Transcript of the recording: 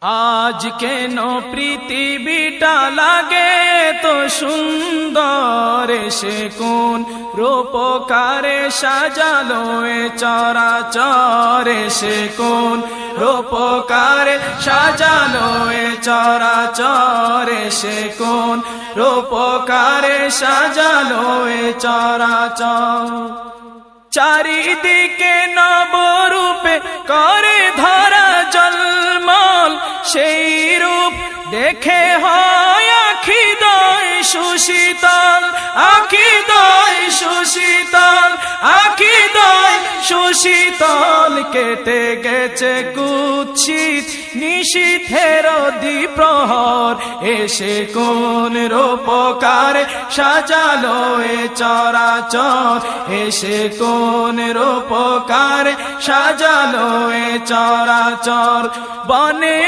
আজ কেন পৃথিবীটা লাগে তো সুন্দর, সে কোন রূপকারে সাজালো এ চরাচর, সে কোন রূপকারে সাজালো এ চরাচর, সে কোন রূপকারে সাজালো এ চরাচর। চারিদিকে নবরূপে করে ধরা জলমল, সেই রূপ দেখে হয় আখি দয় সুশীতল, আখি দয় সুশীতল, আখি দয় সুশীতল। কেটে গেছে কুৎসিত নিশীথের দ্বিপ্রহর, এসে কোন রূপকারে সাজালো এ চরাচর, এসে কোন রূপকারে সাজালো এ চরাচর। বনে